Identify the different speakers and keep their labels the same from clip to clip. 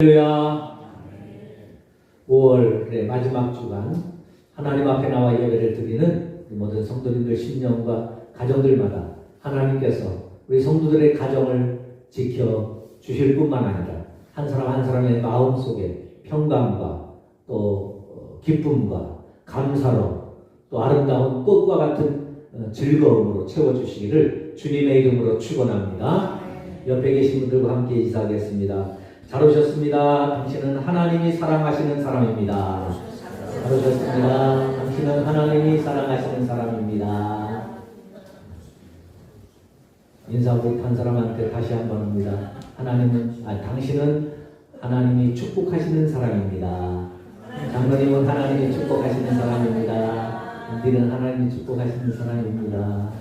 Speaker 1: 할렐루야. 5월의 마지막 주간 하나님 앞에 나와 예배를 드리는 모든 성도님들 심령과 가정들마다 하나님께서 우리 성도들의 가정을 지켜 주실 뿐만 아니라 한 사람 한 사람의 마음 속에 평강과 또 기쁨과 감사로 또 아름다운 꽃과 같은 즐거움으로 채워주시기를 주님의 이름으로 축원합니다. 옆에 계신 분들과 함께 인사하겠습니다. 잘 오셨습니다. 당신은 하나님이 사랑하시는 사람입니다. 잘 오셨습니다. 당신은 하나님이 사랑하시는 사람입니다. 인사 못한 사람한테 다시 한번 합니다. 당신은 하나님이 축복하시는 사람입니다. 장로님은 하나님이 축복하시는 사람입니다. 우리는 하나님이 축복하시는 사람입니다.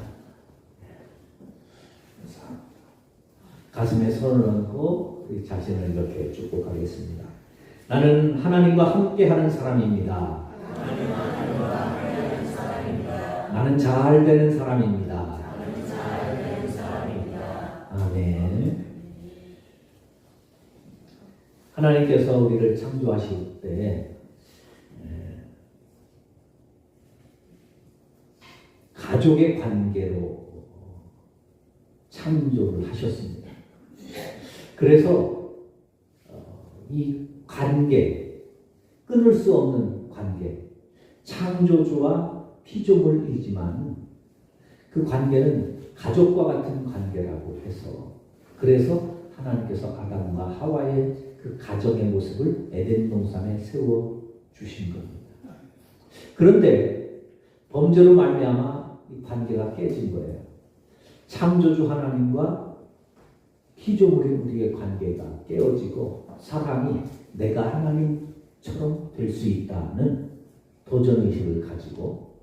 Speaker 1: 가슴에 손을 얹고 우리 자신을 이렇게 축복하겠습니다. 나는 하나님과 함께하는 사람입니다. 나는 잘 되는 사람입니다. 아멘. 하나님께서 우리를 창조하실 때 가족의 관계로 창조를 하셨습니다. 그래서 이 관계, 끊을 수 없는 관계, 창조주와 피조물이지만 그 관계는 가족과 같은 관계라고 해서 그래서 하나님께서 아담과 하와의 그 가정의 모습을 에덴 동산에 세워 주신 겁니다. 그런데 범죄로 말미암아 이 관계가 깨진 거예요. 창조주 하나님과 피조물인 우리의 관계가 깨어지고 사람이 내가 하나님처럼 될 수 있다는 도전의식을 가지고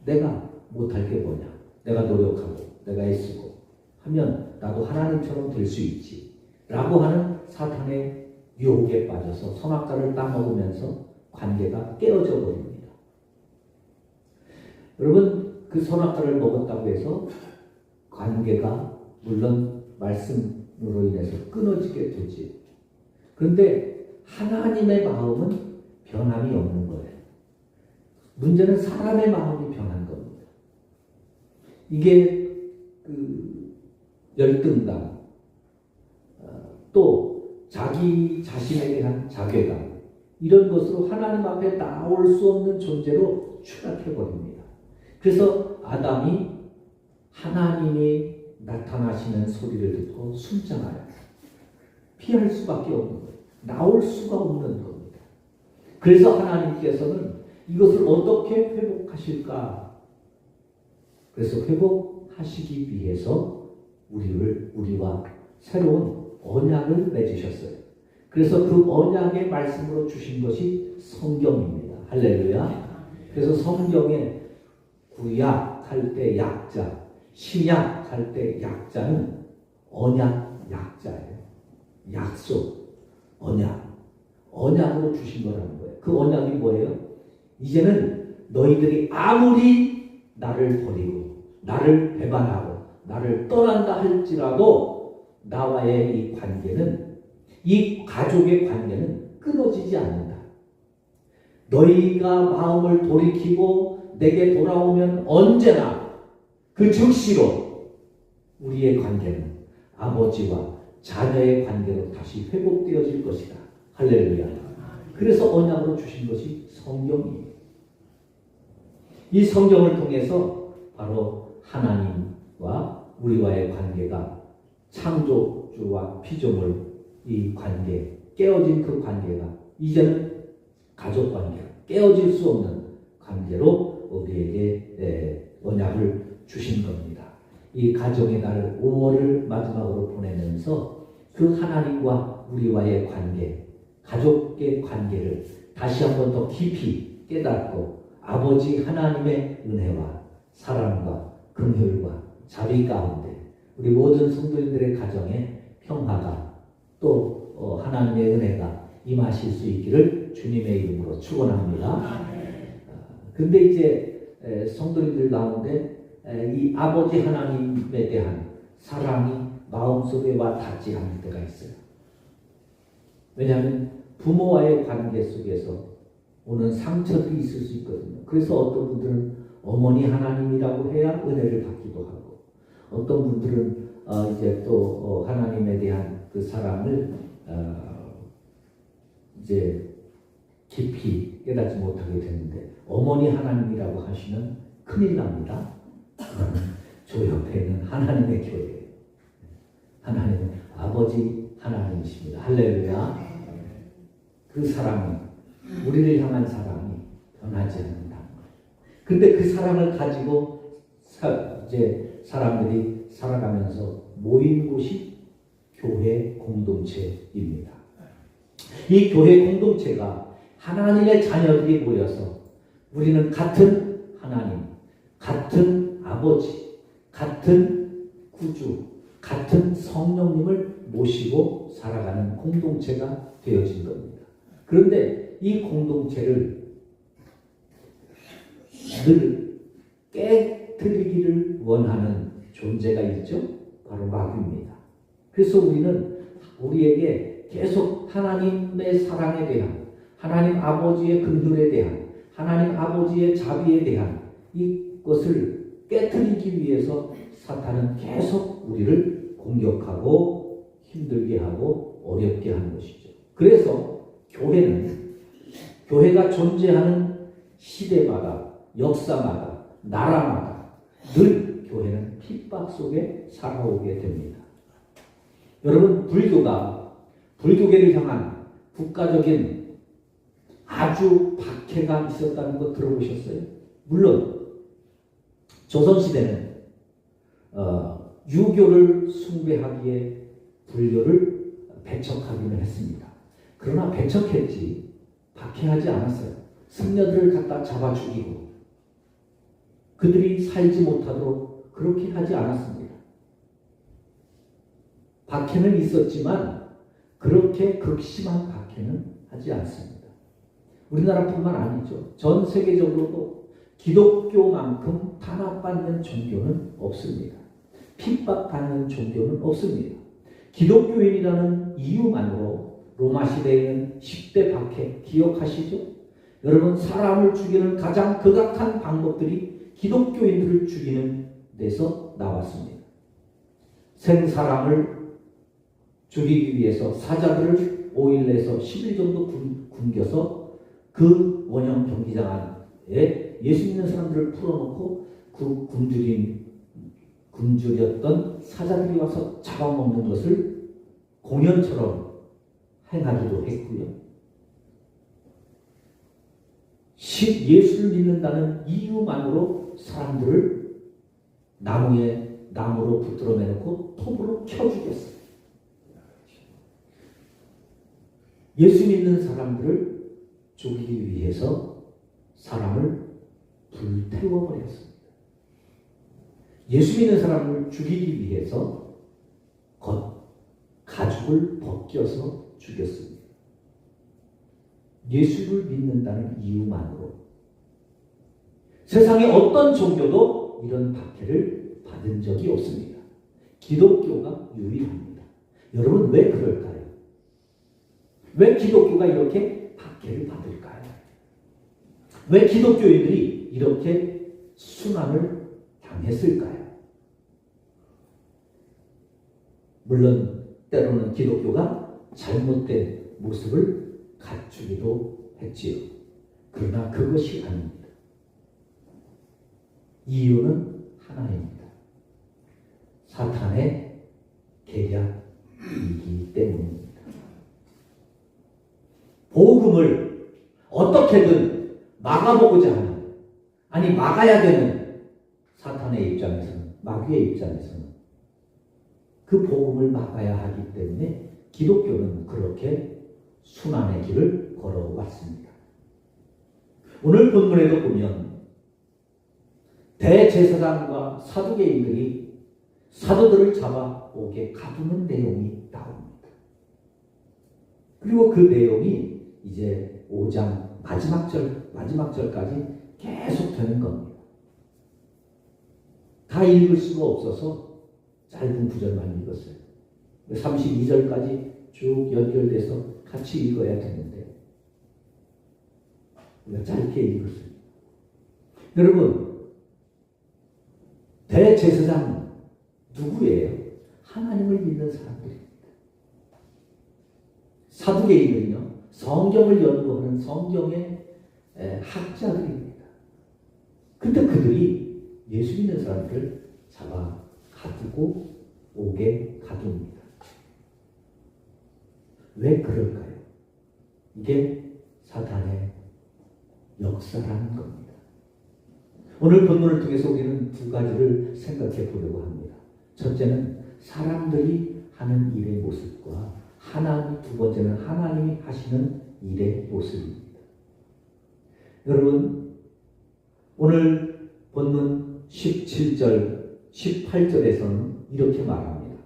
Speaker 1: 내가 못할 게 뭐냐, 내가 노력하고 내가 애쓰고 하면 나도 하나님처럼 될 수 있지 라고 하는 사탄의 유혹에 빠져서 선악과를 따먹으면서 관계가 깨어져 버립니다. 여러분, 그 선악과를 먹었다고 해서 관계가 물론 말씀으로 인해서 끊어지게 되지. 그런데 하나님의 마음은 변함이 없는 거예요. 문제는 사람의 마음이 변한 겁니다. 이게 그 열등감, 또 자기 자신에 대한 자괴감, 이런 것으로 하나님 앞에 나올 수 없는 존재로 추락해버립니다. 그래서 아담이 하나님이 나타나시는 소리를 듣고 숨잖아요. 피할 수밖에 없는 거예요. 나올 수가 없는 겁니다. 그래서 하나님께서는 이것을 어떻게 회복하실까? 그래서 회복하시기 위해서 우리와 새로운 언약을 맺으셨어요. 그래서 그 언약의 말씀으로 주신 것이 성경입니다. 할렐루야. 그래서 성경에 구약할 때 약자, 신약할 때 약자는 언약 약자예요. 약속, 언약으로 주신 거라는 거예요. 그 언약이 뭐예요? 이제는 너희들이 아무리 나를 버리고 나를 배반하고 나를 떠난다 할지라도 나와의 이 관계는, 이 가족의 관계는 끊어지지 않는다. 너희가 마음을 돌이키고 내게 돌아오면 언제나 그 즉시로 우리의 관계는 아버지와 자녀의 관계로 다시 회복되어질 것이다. 할렐루야. 그래서 언약으로 주신 것이 성경이에요. 이 성경을 통해서 바로 하나님과 우리와의 관계가, 창조주와 피조물 이 관계, 깨어진 그 관계가 이제는 가족 관계, 깨어질 수 없는 관계로 우리에게 언약을 주신 겁니다. 이 가정의 날 5월을 마지막으로 보내면서 그 하나님과 우리와의 관계, 가족의 관계를 다시 한번 더 깊이 깨닫고 아버지 하나님의 은혜와 사랑과 긍휼과 자비 가운데 우리 모든 성도님들의 가정에 평화가 또 하나님의 은혜가 임하실 수 있기를 주님의 이름으로 축원합니다. 근데 이제 성도님들 가운데 이 아버지 하나님에 대한 사랑이 마음속에 와 닿지 않을 때가 있어요. 왜냐하면 부모와의 관계 속에서 오는 상처들이 있을 수 있거든요. 그래서 어떤 분들은 어머니 하나님이라고 해야 은혜를 받기도 하고, 어떤 분들은 이제 또 하나님에 대한 그 사랑을 이제 깊이 깨닫지 못하게 되는데, 어머니 하나님이라고 하시면 큰일 납니다. 저 옆에 있는 하나님의 교회예요. 하나님은 아버지 하나님이십니다. 할렐루야. 그 사랑이, 우리를 향한 사랑이 변하지 않는다. 근데 그 사랑을 가지고 이제 사람들이 살아가면서 모인 곳이 교회 공동체입니다. 이 교회 공동체가 하나님의 자녀들이 모여서 우리는 같은 하나님, 같은 아버지, 같은 구주, 같은 성령님을 모시고 살아가는 공동체가 되어진 겁니다. 그런데 이 공동체를 늘 깨뜨리기를 원하는 존재가 있죠. 바로 마귀입니다. 그래서 우리는 우리에게 계속 하나님의 사랑에 대한, 하나님 아버지의 긍휼에 대한, 하나님 아버지의 자비에 대한 이것을 깨뜨리기 위해서 사탄은 계속 우리를 공격하고 힘들게 하고 어렵게 하는 것이죠. 그래서 교회가 존재하는 시대마다, 역사마다, 나라마다 늘 교회는 핍박 속에 살아오게 됩니다. 여러분, 불교계를 향한 국가적인 아주 박해가 있었다는 거 들어보셨어요? 물론 조선시대는 유교를 숭배하기에 불교를 배척하기는 했습니다. 그러나 배척했지 박해하지 않았어요. 승려들을 갖다 잡아 죽이고 그들이 살지 못하도록 그렇게 하지 않았습니다. 박해는 있었지만 그렇게 극심한 박해는 하지 않습니다. 우리나라뿐만 아니죠. 전 세계적으로도 기독교만큼 탄압받는 종교는 없습니다. 핍박받는 종교는 없습니다. 기독교인이라는 이유만으로 로마 시대에는 10대 박해 기억하시죠? 여러분, 사람을 죽이는 가장 극악한 방법들이 기독교인들을 죽이는 데서 나왔습니다. 생사람을 죽이기 위해서 사자들을 5일 내서 10일 정도 굶겨서 그 원형 경기장 안에 예수 믿는 사람들을 풀어놓고 그 굶주렸던 사자들이 와서 잡아먹는 것을 공연처럼 행하기도 했고요. 예수를 믿는다는 이유만으로 사람들을 나무로 붙들어 내놓고 톱으로 켜 죽였어요. 예수 믿는 사람들을 죽이기 위해서 사람을 불태워 버렸습니다. 예수 믿는 사람을 죽이기 위해서 가죽을 벗겨서 죽였습니다. 예수를 믿는다는 이유만으로. 세상의 어떤 종교도 이런 박해를 받은 적이 없습니다. 기독교가 유일합니다. 여러분, 왜 그럴까요? 왜 기독교가 이렇게 박해를 받을까요? 왜 기독교인들이 이렇게 순환을 당했을까요? 물론 때로는 기독교가 잘못된 모습을 갖추기도 했지요. 그러나 그것이 아닙니다. 이유는 하나입니다. 사탄의 계략이기 때문입니다. 복음을 어떻게든 막아보고자 하는, 아니 막아야 되는 사탄의 입장에서는, 마귀의 입장에서는 그 복음을 막아야 하기 때문에 기독교는 그렇게 순환의 길을 걸어왔습니다. 오늘 본문에도 보면 대제사장과 사두개인들이 사도들을 잡아오게 가두는 내용이 나옵니다. 그리고 그 내용이 이제 5장 마지막 절까지 계속 되는 겁니다. 다 읽을 수가 없어서 짧은 구절만 읽었어요. 32절까지 쭉 연결돼서 같이 읽어야 되는데 우리가 짧게 읽을 수 있어요. 여러분, 대제사장 누구예요? 하나님을 믿는 사람들입니다. 사두개인은요, 성경을 연구하는 성경의 학자들입니다. 근데 그들이 예수 믿는 사람들을 잡아 가두고 옥에 가둡니다. 왜 그럴까요? 이게 사탄의 역사라는 겁니다. 오늘 본문을 통해서 우리는 두 가지를 생각해 보려고 합니다. 첫째는 사람들이 하는 일의 모습과 두 번째는 하나님이 하시는 일의 모습입니다. 여러분, 오늘 본문 17절, 18절에서는 이렇게 말합니다.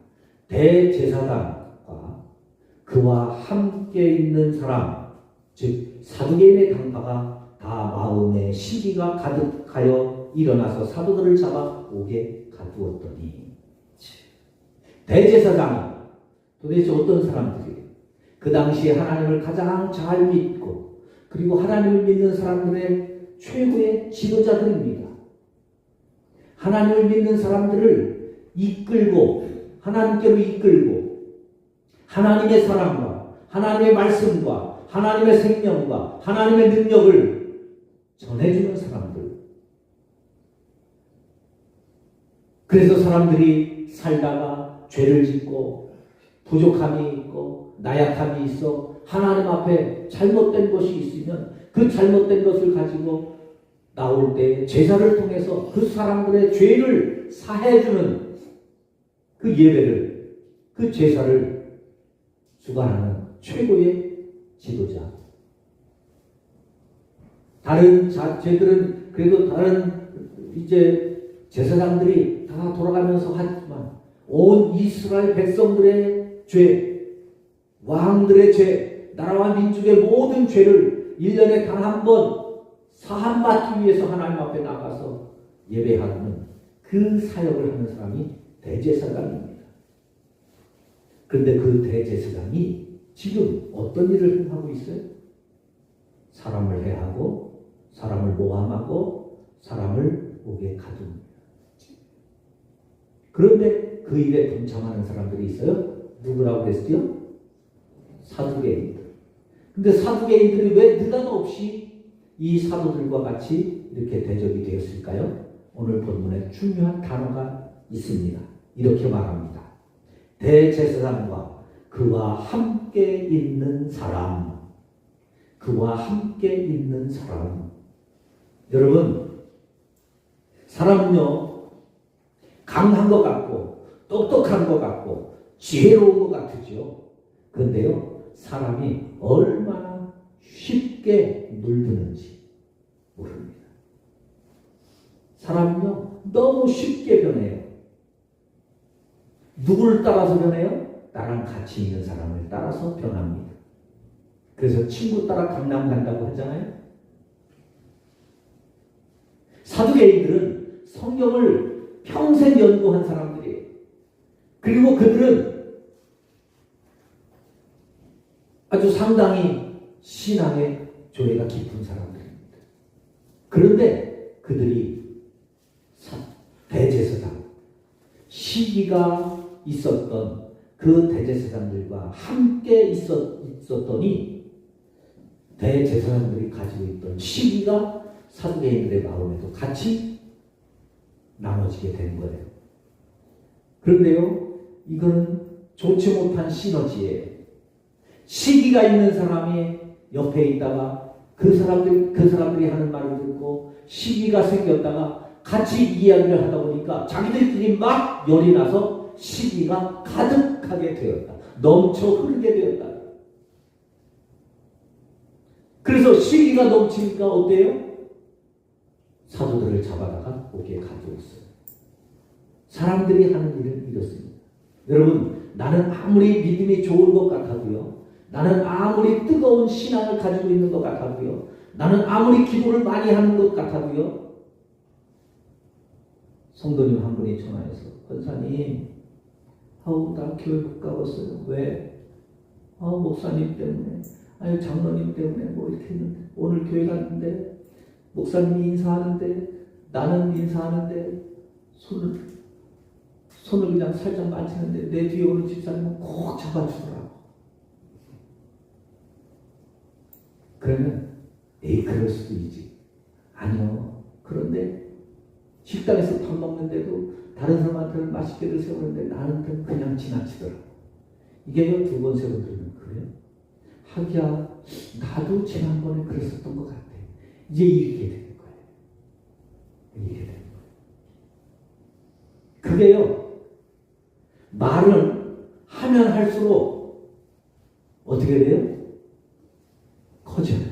Speaker 1: 대제사장과 그와 함께 있는 사람, 즉 사두개인의 당파가 다 마음에 시기가 가득하여 일어나서 사도들을 잡아 옥에 가두었더니, 대제사장이 도대체 어떤 사람들이에요? 그 당시에 하나님을 가장 잘 믿고 그리고 하나님을 믿는 사람들의 최고의 지도자들입니다. 하나님을 믿는 사람들을 이끌고 하나님께로 이끌고 하나님의 사랑과 하나님의 말씀과 하나님의 생명과 하나님의 능력을 전해주는 사람들. 그래서 사람들이 살다가 죄를 짓고 부족함이 있고 나약함이 있어 하나님 앞에 잘못된 것이 있으면 그 잘못된 것을 가지고 나올 때 제사를 통해서 그 사람들의 죄를 사해주는 그 예배를, 그 제사를 주관하는 최고의 지도자. 다른 제들은 그래도 다른 이제 제사장들이 다 돌아가면서 하지만 온 이스라엘 백성들의 죄, 왕들의 죄, 나라와 민족의 모든 죄를 1년에 단 한 번 사함받기 위해서 하나님 앞에 나가서 예배하는 그 사역을 하는 사람이 대제사장입니다. 그런데 그 대제사장이 지금 어떤 일을 하고 있어요? 사람을 해하고 사람을 모함하고 사람을 옥에 가둡니다. 그런데 그 일에 동참하는 사람들이 있어요. 누구라고 그랬어요? 사두개인들. 근데 사두개인들이 왜 느닷없이 이 사도들과 같이 이렇게 대적이 되었을까요? 오늘 본문에 중요한 단어가 있습니다. 이렇게 말합니다. 대제사장과 그와 함께 있는 사람. 그와 함께 있는 사람. 여러분, 사람은요, 강한 것 같고 똑똑한 것 같고 지혜로운 것 같으죠. 그런데요, 사람이 얼마나 쉽게 물드는지 모릅니다. 사람은요, 너무 쉽게 변해요. 누구를 따라서 변해요? 나랑 같이 있는 사람을 따라서 변합니다. 그래서 친구 따라 강남 간다고 하잖아요. 사두개인들은 성경을 평생 연구한 사람들이에요. 그리고 그들은 아주 상당히 신앙의 조예가 깊은 사람들입니다. 그런데 그들이 대제사장, 시기가 있었던 그 대제사장들과 함께 있었더니 대제사장들이 가지고 있던 시기가 사두개인들의 마음에도 같이 나눠지게 된 거예요. 그런데요, 이거는 좋지 못한 시너지예요. 시기가 있는 사람이 옆에 있다가 그 사람들이 하는 말을 듣고 시기가 생겼다가 같이 이야기를 하다 보니까 자기들끼리 막 열이 나서 시기가 가득하게 되었다. 넘쳐 흐르게 되었다. 그래서 시기가 넘치니까 어때요? 사도들을 잡아다가 옥에 가두었어요. 사람들이 하는 일은 이렇습니다. 여러분, 나는 아무리 믿음이 좋은 것 같아도요, 나는 아무리 뜨거운 신앙을 가지고 있는 것 같아도요, 나는 아무리 기도를 많이 하는 것 같아도요, 성도님 한 분이 전화해서, 권사님, 나 교회 못 가봤어요. 왜? 목사님 때문에, 장로님 때문에 뭐 이렇게 했는데, 오늘 교회 갔는데 목사님이 인사하는데 나는 인사하는데 손을 그냥 살짝 만지는데 내 뒤에 오는 집사님은 꼭 잡아주더라고. 그러면 그럴 수도 있지. 아니요. 그런데 식당에서 밥 먹는데도 다른 사람한테는 맛있게들 세우는데 나는 그냥 지나치더라고. 이게 두 번, 세 번 들으면 그래요? 하기야 나도 지난번에 그랬었던 것 같아. 이제 이렇게 되는 거예요. 이렇게 되는 거예요. 그게요. 말은 하면 할수록 어떻게 돼요? 커져요.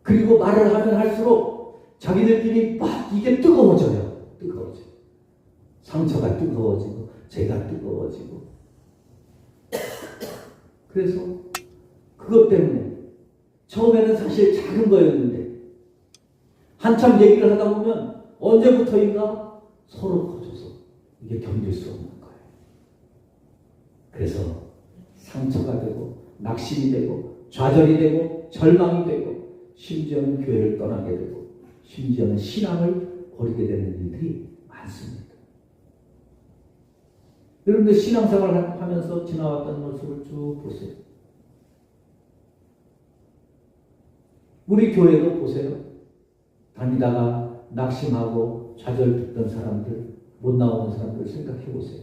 Speaker 1: 그리고 말을 하면 할수록 자기들끼리 막 이게 뜨거워져요. 상처가 뜨거워지고 죄가 뜨거워지고. 그래서 그것 때문에 처음에는 사실 작은 거였는데 한참 얘기를 하다 보면 언제부터인가 서로 커져서 이게 견딜 수 없는 거예요. 그래서 상처가 되고 낙심이 되고 좌절이 되고 절망이 되고 심지어는 교회를 떠나게 되고 심지어는 신앙을 버리게 되는 일들이 많습니다. 여러분들 신앙생활을 하면서 지나왔던 모습을 쭉 보세요. 우리 교회도 보세요. 다니다가 낙심하고 좌절 듣던 사람들, 못 나오는 사람들 생각해 보세요.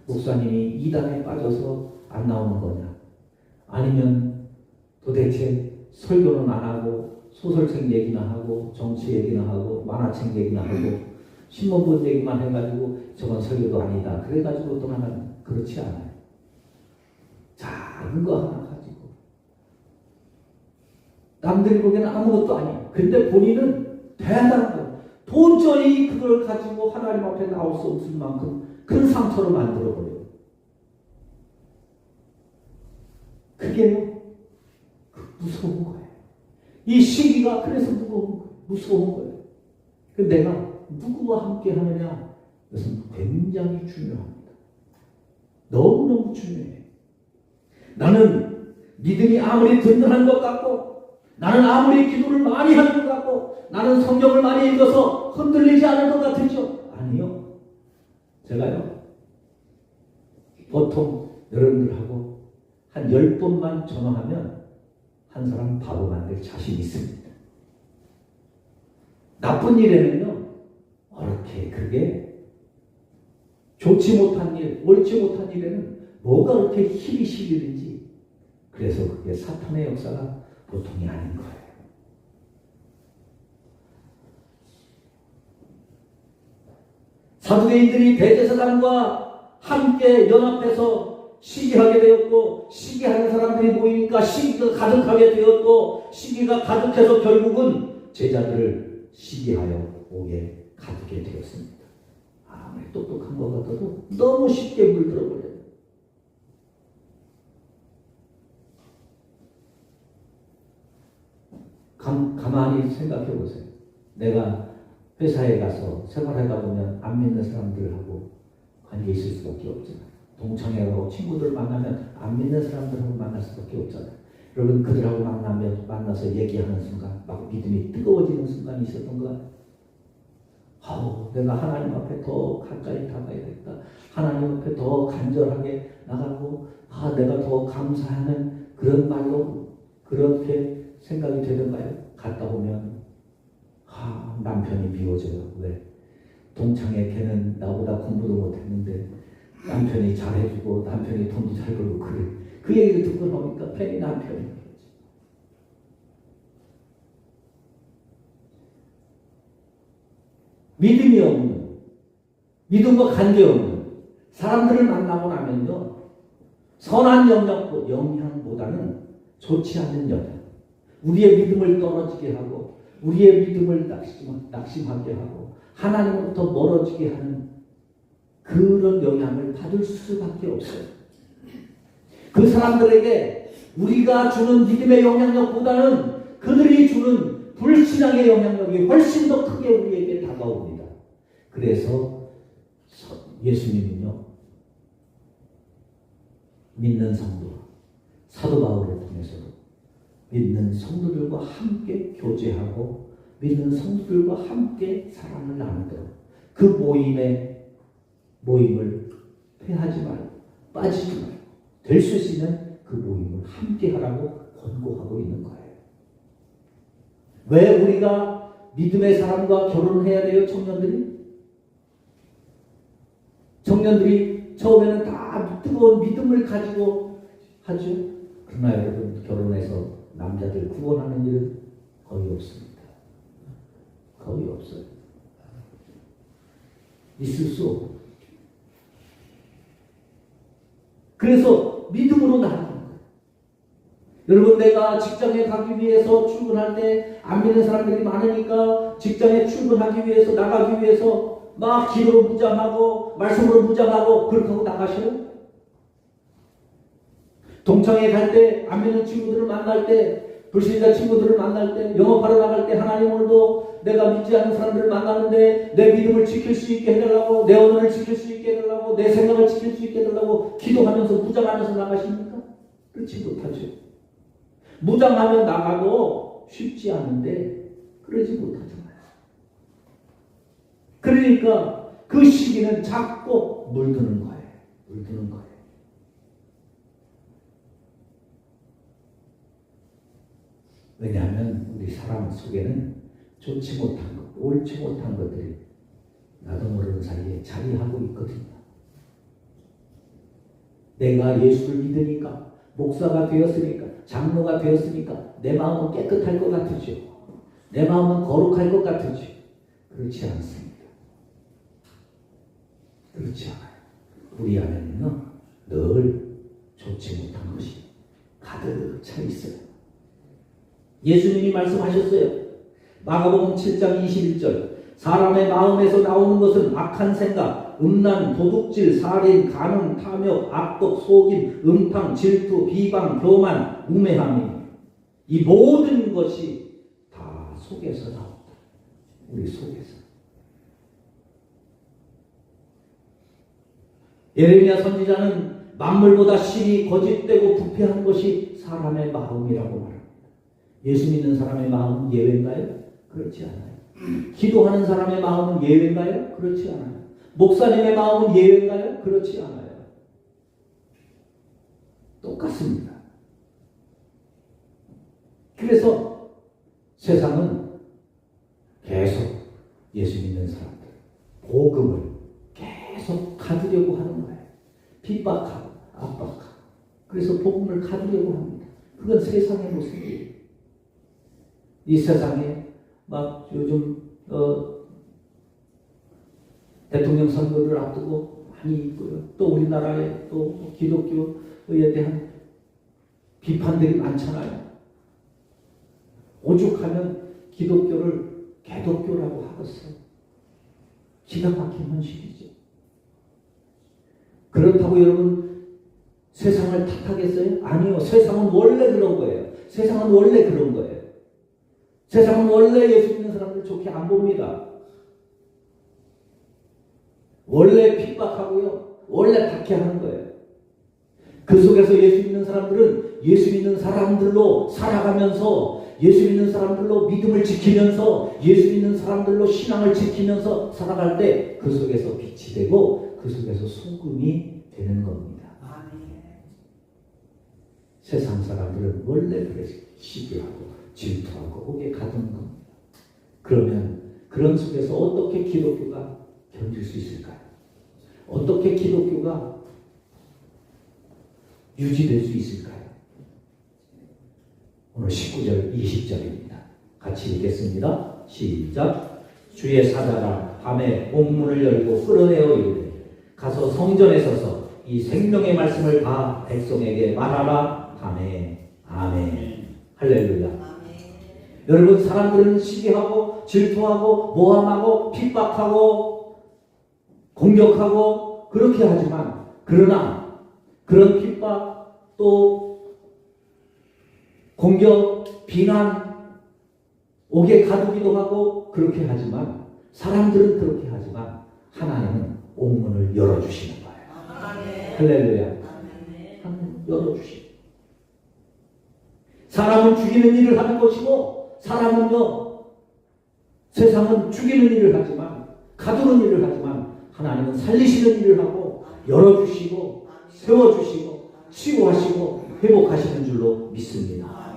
Speaker 1: 목사님이 이단에 빠져서 안 나오는 거냐? 아니면 도대체 설교는 안 하고 소설책 얘기나 하고 정치 얘기나 하고 만화책 얘기나 하고 신문본 얘기만 해가지고 저건 설교도 아니다. 그래가지고 또 하나는 그렇지 않아요. 작은 거 하나 가지고 남들이 보기에는 아무것도 아니에요. 근데 본인은 대단한 거예요. 도저히 그걸 가지고 하나님 앞에 나올 수 없을 만큼 큰 상처로 만들어버려요. 그게 무서운 거예요. 이 시기가 그래서 무서운 거예요. 내가 누구와 함께 하느냐, 이것은 굉장히 중요합니다. 너무너무 중요해요. 나는 믿음이 아무리 든든한 것 같고, 나는 아무리 기도를 많이 하는 것 같고, 나는 성경을 많이 읽어서 흔들리지 않을 것 같으죠? 아니요. 제가요, 보통 여러분들하고 한 10번만 전화하면 한 사람 바로 만들 자신이 있습니다. 나쁜 일에는요, 그렇게 그게 좋지 못한 일, 옳지 못한 일에는 뭐가 그렇게 힘이 실리는지, 그래서 그게 사탄의 역사가 보통이 아닌 거예요. 사두개인들이 대제사장과 함께 연합해서 시기하게 되었고, 시기하는 사람들이 모이니까 시기가 가득하게 되었고, 시기가 가득해서 결국은 제자들을 시기하여 오게 가두게 되었습니다. 아무리 똑똑한 것 같아도 너무 쉽게 물들어버려요. 가만히 생각해 보세요. 내가 회사에 가서 생활하다 보면 안 믿는 사람들하고 관계 있을 수밖에 없잖아요. 동창회 가고 친구들 만나면 안 믿는 사람들하고 만날 수밖에 없잖아요. 여러분 그들하고 만나서 얘기하는 순간 막 믿음이 뜨거워지는 순간이 있었던 것 같아요. 내가 하나님 앞에 더 가까이 다가야겠다. 하나님 앞에 더 간절하게 나가고 내가 더 감사하는 그런 말로 그렇게 생각이 되던가요? 갔다 보면 남편이 미워져요. 왜? 동창회 걔는 나보다 공부도 못했는데 남편이 잘해주고 남편이 돈도 잘 벌고 그래. 그 얘기를 듣고 나오니까 괜히 남편이 그러지. 믿음이 없는, 믿음과 관계 없는 사람들을 만나고 나면요, 선한 영향보다는 좋지 않는 영향, 우리의 믿음을 떨어지게 하고 우리의 믿음을 낙심하게 하고 하나님으로부터 멀어지게 하는 그런 영향을 받을 수밖에 없어요. 그 사람들에게 우리가 주는 믿음의 영향력보다는 그들이 주는 불신앙의 영향력이 훨씬 더 크게 우리에게 다가옵니다. 그래서 예수님은요, 믿는 성도, 사도 바울을 통해서도 믿는 성도들과 함께 교제하고 믿는 성도들과 함께 사랑을 나누도록 그 모임을 폐하지 말고 빠지지 말고 될 수 있는 그 모임을 함께 하라고 권고하고 있는 거예요. 왜 우리가 믿음의 사람과 결혼해야 돼요? 청년들이 처음에는 다 뜨거운 믿음을 가지고 하죠. 그러나 여러분, 결혼해서 남자들 구원하는 일은 거의 없습니다. 거의 없어요. 있을 수 없고. 그래서 믿음으로 나가는 거예요. 여러분, 내가 직장에 가기 위해서 출근할 때 안 믿는 사람들이 많으니까 직장에 출근하기 위해서 나가기 위해서 막 기도로 무장하고 말씀으로 무장하고 그렇게 하고 나가셔요? 동창회 갈 때 안 믿는 친구들을 만날 때 불신자 친구들을 만날 때 영업하러 나갈 때 하나님 오늘도 내가 믿지 않는 사람들을 만나는데 내 믿음을 지킬 수 있게 해달라고 내 언어를 지킬 수 있게 해달라고 내 생각을 지킬 수 있게 해달라고 기도하면서 무장하면서 나가십니까? 그렇지 못하죠. 무장하면 나가도 쉽지 않은데 그러지 못하잖아요. 그러니까 그 시기는 자꾸 물드는 거예요. 물드는 거예요. 왜냐하면 우리 사람 속에는 좋지 못한 것, 옳지 못한 것들이 나도 모르는 사이에 자리하고 있거든요. 내가 예수를 믿으니까, 목사가 되었으니까, 장로가 되었으니까 내 마음은 깨끗할 것 같으죠. 내 마음은 거룩할 것 같으죠. 그렇지 않습니다. 그렇지 않아요. 우리 안에는 늘 좋지 못한 것이 가득 차 있어요. 예수님이 말씀하셨어요. 마가복음 7장 21절. 사람의 마음에서 나오는 것은 악한 생각, 음란, 도둑질, 살인, 간음, 탐욕, 악독, 속임, 음탕, 질투, 비방, 교만, 우매함이 이 모든 것이 다 속에서 나온다. 우리 속에서. 예레미야 선지자는 만물보다 실이 거짓되고 부패한 것이 사람의 마음이라고 말합니다. 예수 믿는 사람의 마음은 예외인가요? 그렇지 않아요. 기도하는 사람의 마음은 예외인가요? 그렇지 않아요. 목사님의 마음은 예외인가요? 그렇지 않아요. 똑같습니다. 그래서 세상은 계속 예수 믿는 사람들, 복음을 계속 가두려고 하는 거예요. 핍박하고 압박하고. 그래서 복음을 가두려고 합니다. 그건 세상의 모습이에요. 이 세상에 막 요즘 대통령 선거를 앞두고 많이 있고요. 또 우리나라에 또 기독교에 대한 비판들이 많잖아요. 오죽하면 기독교를 개독교라고 하겠어요. 기가 막힌 현실이죠. 그렇다고 여러분 세상을 탓하겠어요? 아니요. 세상은 원래 그런 거예요. 세상은 원래 그런 거예요. 세상은 원래 예수 믿는 사람들 좋게 안 봅니다. 원래 핍박하고요. 원래 박해하는 거예요. 그 속에서 예수 믿는 사람들은 예수 믿는 사람들로 살아가면서 예수 믿는 사람들로 믿음을 지키면서 예수 믿는 사람들로 신앙을 지키면서 살아갈 때 그 속에서 빛이 되고 그 속에서 소금이 되는 겁니다. 세상 사람들은 원래 그래서 시기하고 질투하고 혹에 가둔 겁니다. 그러면 그런 속에서 어떻게 기독교가 견딜 수 있을까요? 어떻게 기독교가 유지될 수 있을까요? 오늘 19절, 20절입니다. 같이 읽겠습니다. 시작. 주의 사자가 밤에 옥문을 열고 끌어내어 이르되 가서 성전에 서서 이 생명의 말씀을 다 백성에게 말하라 하매. 아멘. 할렐루야. 아멘. 여러분, 사람들은 시기하고 질투하고 모함하고 핍박하고 공격하고 그렇게 하지만 그러나 그런 핍박 또 공격, 비난, 옥에 가두기도 하고 그렇게 하지만 사람들은 그렇게 하지만 하나님은 옥문을 열어주시는 거예요. 아멘. 할렐루야. 아멘. 열어주시고, 사람은 죽이는 일을 하는 것이고, 세상은 죽이는 일을 하지만, 가두는 일을 하지만, 하나님은 살리시는 일을 하고, 열어주시고, 세워주시고, 치유하시고, 회복하시는 줄로 믿습니다.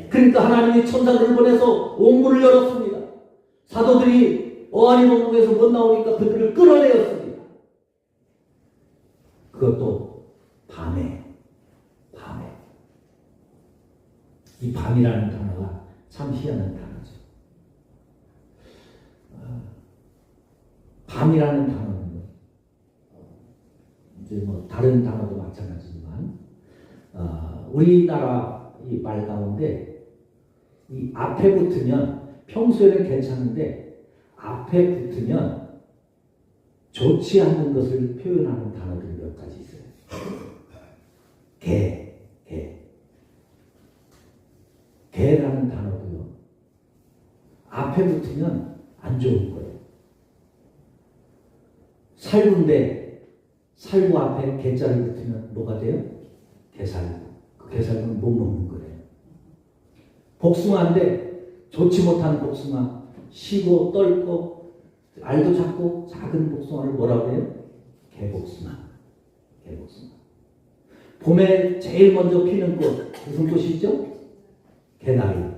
Speaker 1: 그러니까 하나님이 천사들을 보내서 온 문을 열었습니다. 사도들이 어안이 원국에서 못 나오니까 그들을 끌어내었습니다. 그것도 밤에. 이 밤이라는 단어가 참 희한한 단어죠. 밤이라는 단어는 이제 뭐 다른 단어도 마찬가지지만 우리나라 이 말 가운데 이 앞에 붙으면 평소에는 괜찮은데 앞에 붙으면 좋지 않는 것을 표현하는 단어들이 몇 가지 있어요. 개라는 단어도요. 앞에 붙으면 안 좋은 거예요. 살구인데 살구 앞에 개자를 붙으면 뭐가 돼요? 개살구. 그 개살구는 못 먹는 거예요. 복숭아인데 좋지 못한 복숭아, 시고 떫고 알도 작고 작은 복숭아를 뭐라고 해요? 개복숭아. 봄에 제일 먼저 피는 꽃 무슨 꽃이죠? 개나리.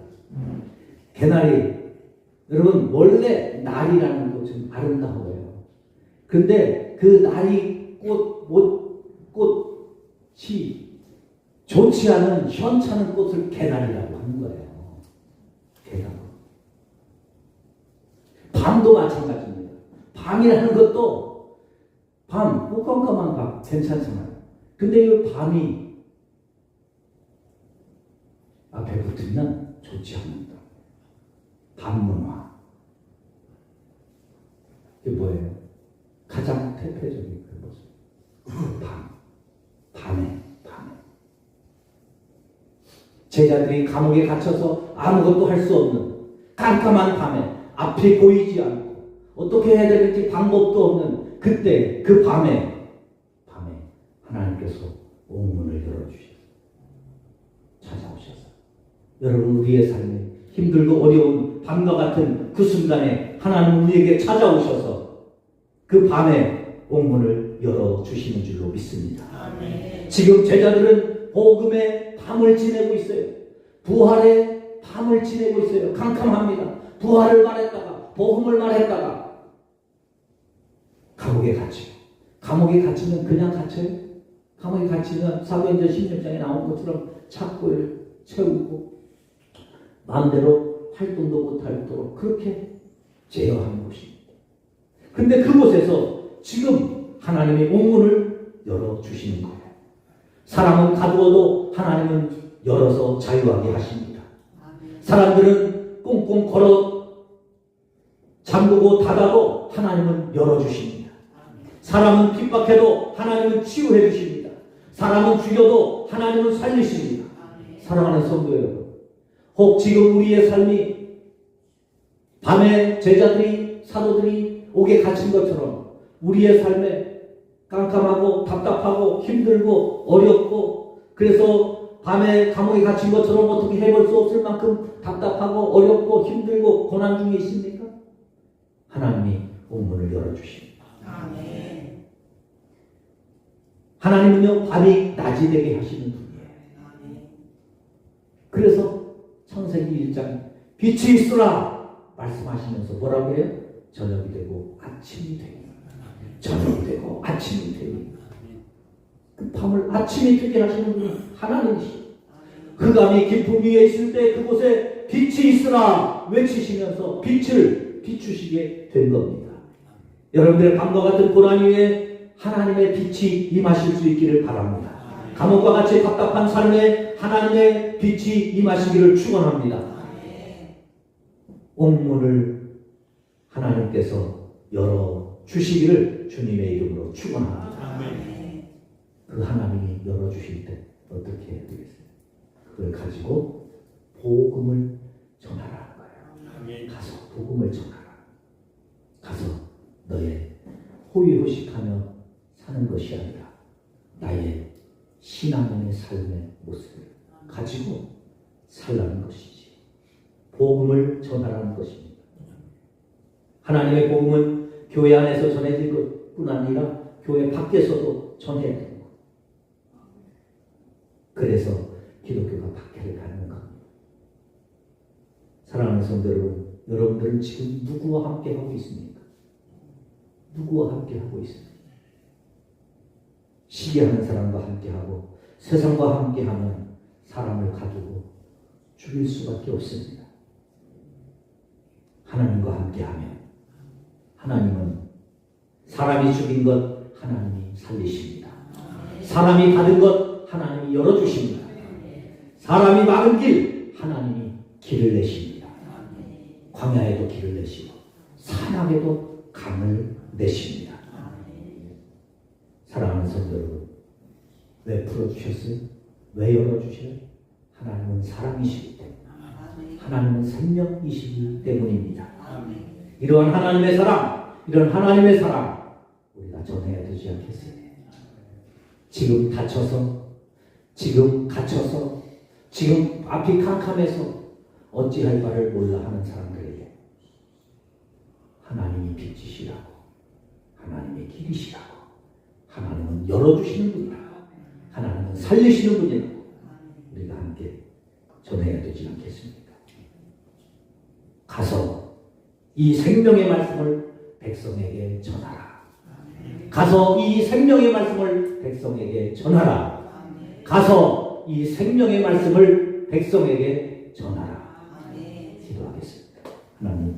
Speaker 1: 여러분 원래 나리라는 꽃은 아름다워요. 근데 그 나리 꽃이 좋지 않은 현찮은 꽃을 개나리라고 하는 거예요. 밤도 마찬가지입니다. 밤이라는 것도 깜깜한 밤 괜찮잖아요. 근데 이 밤이 앞에 붙으면 좋지 않는다. 밤문화. 이게 뭐예요? 가장 대표적인 그 모습. 밤에. 제자들이 감옥에 갇혀서 아무것도 할 수 없는 깜깜한 밤에 앞이 보이지 않고 어떻게 해야 될지 방법도 없는 그때 그 밤에 하나님께서 옥문을 열어주셔서 찾아오셔서 여러분 우리의 삶에 힘들고 어려운 밤과 같은 그 순간에 하나님 우리에게 찾아오셔서 그 밤에 옥문을 열어주시는 줄로 믿습니다. 아멘. 지금 제자들은 복음의 밤을 지내고 있어요. 부활의 밤을 지내고 있어요. 캄캄합니다. 부활을 말했다가 복음을 말했다가 감옥에 갇혀요. 감옥에 갇히면 그냥 갇혀요? 감옥에 갇히면 사도행전 16장에 나온 것처럼 착고를 채우고 마음대로 활동도 못하도록 그렇게 제어하는 곳입니다. 근데 그곳에서 지금 하나님의 옥문을 열어주시는 거예요. 사람은 가두어도 하나님은 열어서 자유하게 하십니다. 사람들은 꽁꽁 걸어 잠그고 닫아도 하나님은 열어주십니다. 사람은 핍박해도 하나님은 치유해 주십니다. 사람은 죽여도 하나님은 살리십니다. 사랑하는 성도 여러분, 혹 지금 우리의 삶이 밤에 제자들이 사도들이 옥에 갇힌 것처럼 우리의 삶에 깜깜하고 답답하고 힘들고 어렵고 그래서 밤에 감옥에 갇힌 것처럼 어떻게 해볼 수 없을 만큼 답답하고 어렵고 힘들고 고난 중에 있습니까? 하나님이 옥문을 열어주십니다. 아멘. 하나님은요 밤이 낮이 되게 하시는 분이에요. 아멘. 그래서 창세기 1장 빛이 있으라 말씀하시면서 뭐라고 해요? 저녁이 되고 아침이 되고 저녁이 되고 아침이 되고 그 밤을 아침이 되게 하시는 분이 하나님이시죠. 흑암이 깊음 위에 있을 때 그곳에 빛이 있으라 외치시면서 빛을 비추시게 된 겁니다. 여러분들의 밤과 같은 고난 위에 하나님의 빛이 임하실 수 있기를 바랍니다. 감옥과 같이 답답한 삶에 하나님의 빛이 임하시기를 축원합니다. 옥문을 하나님께서 열어주시기를 주님의 이름으로 축원합니다. 그 하나님이 열어주실 때 어떻게 해야 되겠어요? 그걸 가지고 복음을 전하라는 거예요. 가서 복음을 전하라. 가서 너의 호의호식하며 사는 것이 아니라 나의 신앙인의 삶의 모습을 가지고 살라는 것이지. 복음을 전하라는 것입니다. 하나님의 복음은 교회 안에서 전해질 것뿐 아니라 교회 밖에서도 전해야 되는 것. 그래서 기독교가 박해를 갖는 겁니다. 사랑하는 성도 여러분, 여러분들은 지금 누구와 함께 하고 있습니까? 누구와 함께 하고 있습니까? 시기하는 사람과 함께하고 세상과 함께하면 사람을 가두고 죽일 수밖에 없습니다. 하나님과 함께하면 하나님은 사람이 죽인 것 하나님이 살리십니다. 사람이 닫은 것 하나님이 열어주십니다. 사람이 막은 길 하나님이 길을 내십니다. 광야에도 길을 내시고 산악에도 강을 내십니다. 사랑하는 성도 여러분, 왜 풀어주셨어요? 왜 열어주셔요? 하나님은 사랑이시기 때문에, 하나님은 생명이시기 때문입니다. 이러한 하나님의 사랑, 이런 하나님의 사랑 우리가 전해야 되지 않겠어요? 지금 다쳐서, 지금 갇혀서, 지금 앞이 캄캄해서 어찌할 바를 몰라 하는 사람들에게 하나님이 빛이시라고, 하나님의 길이시라고, 하나님은 열어주시는 분이라고, 하나님은 살리시는 분이라고 우리가 함께 전해야 되지 않겠습니까? 가서 이 생명의 말씀을 백성에게 전하라. 가서 이 생명의 말씀을 백성에게 전하라. 가서 이 생명의 말씀을 백성에게 전하라. 기도하겠습니다. 하나님.